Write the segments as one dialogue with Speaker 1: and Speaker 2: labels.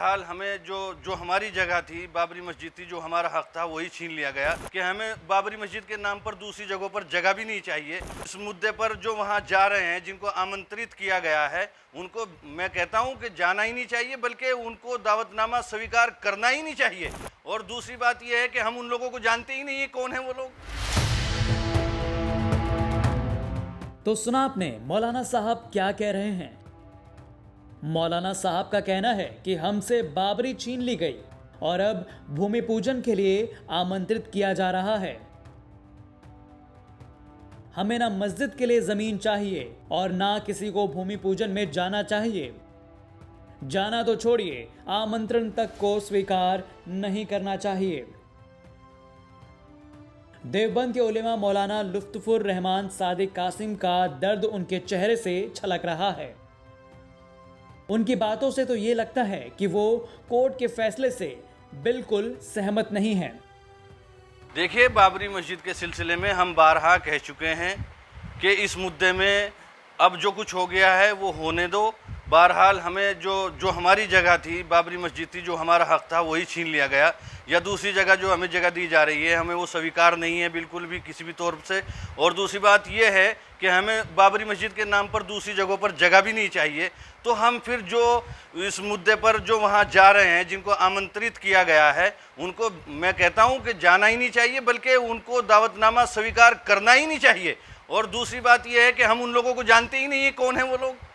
Speaker 1: बहरहाल हमें जो हमारी जगह थी, बाबरी मस्जिद थी, जो हमारा हक था वही छीन लिया गया कि हमें बाबरी मस्जिद के नाम पर दूसरी जगहों पर जगह भी नहीं चाहिए। इस मुद्दे पर जो वहाँ जा रहे हैं, जिनको आमंत्रित किया गया है, उनको मैं कहता हूँ कि जाना ही नहीं चाहिए, बल्कि उनको दावतनामा स्वीकार करना ही नहीं चाहिए। और दूसरी बात यह है कि हम उन लोगों को जानते ही नहीं है कौन है वो लोग।
Speaker 2: तो सुना आपने मौलाना साहब क्या कह रहे हैं। मौलाना साहब का कहना है कि हमसे बाबरी छीन ली गई और अब भूमि पूजन के लिए आमंत्रित किया जा रहा है। हमें ना मस्जिद के लिए जमीन चाहिए और ना किसी को भूमि पूजन में जाना चाहिए। जाना तो छोड़िए, आमंत्रण तक को स्वीकार नहीं करना चाहिए। देवबंद के उलेमा मौलाना लुत्फुर रहमान सादिक कासिम का दर्द उनके चेहरे से छलक रहा है। उनकी बातों से तो ये लगता है कि वो कोर्ट के फैसले से बिल्कुल सहमत नहीं है।
Speaker 1: देखिए, बाबरी मस्जिद के सिलसिले में हम बारहा कह चुके हैं कि इस मुद्दे में अब जो कुछ हो गया है वो होने दो। बहरहाल हमें जो हमारी जगह थी, बाबरी मस्जिद थी, जो हमारा हक था वही छीन लिया गया, या दूसरी जगह जो हमें जगह दी जा रही है हमें वो स्वीकार नहीं है बिल्कुल भी, किसी भी तौर से। और दूसरी बात यह है कि हमें बाबरी मस्जिद के नाम पर दूसरी जगहों पर जगह भी नहीं चाहिए। तो हम फिर जो इस मुद्दे पर जो वहाँ जा रहे हैं, जिनको आमंत्रित किया गया है, उनको मैं कहता हूँ कि जाना ही नहीं चाहिए, बल्कि उनको दावतनामा स्वीकार करना ही नहीं चाहिए। और दूसरी बात यह है कि हम उन लोगों को जानते ही नहीं है कौन है वो लोग।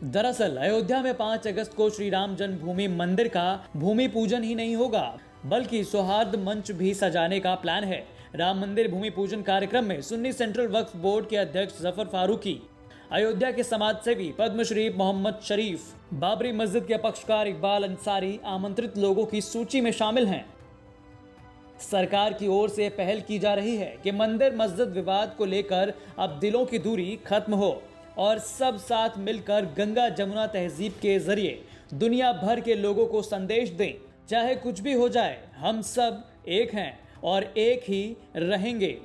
Speaker 2: दरअसल अयोध्या में 5 अगस्त को श्री राम जन्मभूमि मंदिर का भूमि पूजन ही नहीं होगा, बल्कि सौहार्द मंच भी सजाने का प्लान है। राम मंदिर भूमि पूजन कार्यक्रम में सुन्नी सेंट्रल वक्फ बोर्ड के अध्यक्ष जफर फारूकी, अयोध्या के समाज सेवी पद्मश्री मोहम्मद शरीफ, बाबरी मस्जिद के पक्षकार इकबाल अंसारी आमंत्रित लोगों की सूची में शामिल हैं। सरकार की ओर से पहल की जा रही है कि मंदिर मस्जिद विवाद को लेकर अब दिलों की दूरी खत्म हो और सब साथ मिलकर गंगा जमुना तहजीब के जरिए दुनिया भर के लोगों को संदेश दें, चाहे कुछ भी हो जाए, हम सब एक हैं और एक ही रहेंगे।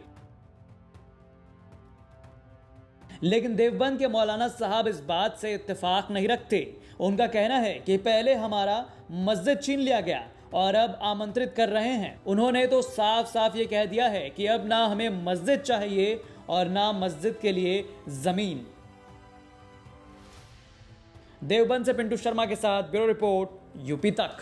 Speaker 2: लेकिन देवबंद के मौलाना साहब इस बात से इत्तेफाक नहीं रखते। उनका कहना है कि पहले हमारा मस्जिद छीन लिया गया और अब आमंत्रित कर रहे हैं। उन्होंने तो साफ साफ ये कह दिया है कि अब ना हमें मस्जिद चाहिए और ना मस्जिद के लिए जमीन। देवबंद से पिंटू शर्मा के साथ ब्यूरो रिपोर्ट, यूपी तक।